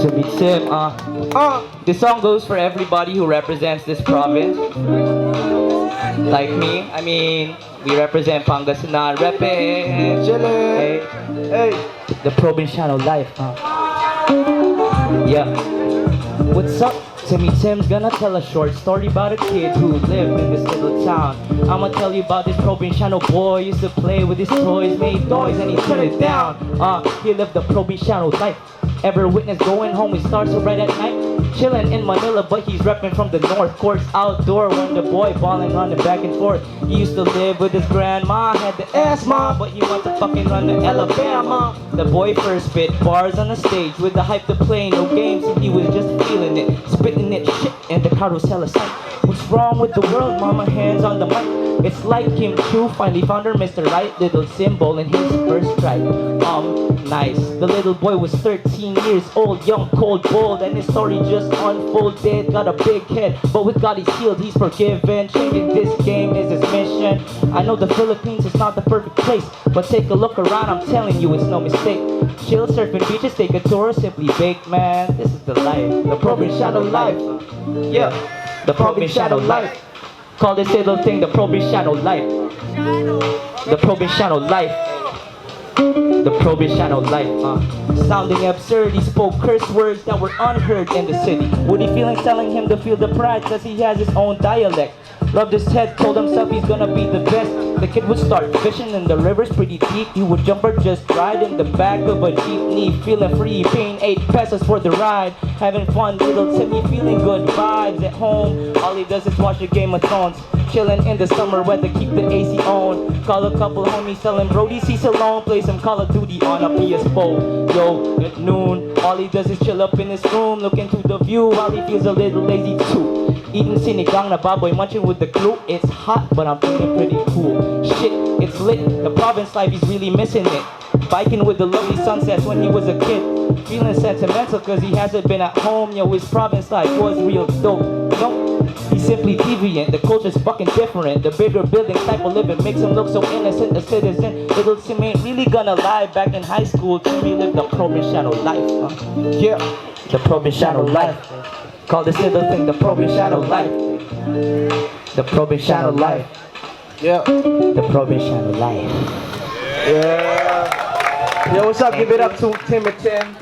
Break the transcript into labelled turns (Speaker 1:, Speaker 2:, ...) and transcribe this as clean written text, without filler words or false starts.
Speaker 1: Timmy Tim, this song goes for everybody who represents this province. Like me, I mean, we represent Pangasinan, reppin', hey, hey, the Provinciano life, Yeah. What's up? Timmy Tim's gonna tell a short story about a kid who lived in this little town. I'ma tell you about this Provinciano boy. Used to play with his toys, made noise, and he turned it down. He lived the Provinciano life. Ever witness going home with stars so bright at night? Chillin' in Manila, but he's reppin' from the north. Courts outdoor when the boy ballin' running back and forth. He used to live with his grandma, had the asthma, but he wants to fucking run to Alabama. The boy first spit bars on the stage with the hype to play, no games, and he was just feeling it, spitting it shit, and the crowd was hella sight. What's wrong with the world, mama? Hands on the mic. It's like Kim Chu finally found her Mr. Right little symbol in his first strike. Nice. The little boy was 13 years old, young, cold, bold, and his story just unfolded. Got a big head, but with God he's healed, he's forgiven. Changing this game is his mission. I know the Philippines is not the perfect place, but take a look around, I'm telling you it's no mistake. Chill, surfing beaches, take a tour, simply bake, man. This is the life, the Provinciano life. Yeah, the Provinciano life. Call this little thing the Provinciano life. The Provinciano life. The Provinciano life, sounding absurd, he spoke curse words that were unheard in the city. Woody feelings telling him to feel the pride, cause he has his own dialect. Rubbed his head, told himself he's gonna be the best. The kid would start fishing in the rivers pretty deep. He would jump or just ride in the back of a jeepney, feeling free, paying 8 pesos for the ride. Having fun, little Timmy feeling good vibes at home. All he does is watch a Game of Thrones. Chillin' in the summer weather, keep the AC on. Call a couple homies selling Brody, he's alone. Play some Call of Duty on a PS4. Yo, at noon, all he does is chill up in his room, looking to the view while he feels a little lazy too. Eating sinigang na baboy, munching with the crew. It's hot, but I'm feeling pretty cool. Shit, it's lit, the province life, he's really missing it. Biking with the lovely sunsets when he was a kid. Feeling sentimental cause he hasn't been at home. Yo, his province life was real dope. No, he's simply deviant, the culture's fucking different. The bigger buildings type of living makes him look so innocent, a citizen. Little Tim ain't really gonna lie, back in high school Timmy lived the Provinciano life. Yeah, the Provinciano life. Call this little thing the Provinciano life. The Provinciano life. Yeah, the Provinciano life.
Speaker 2: Yeah. Yo, what's up? Give it up to Tim and Tim.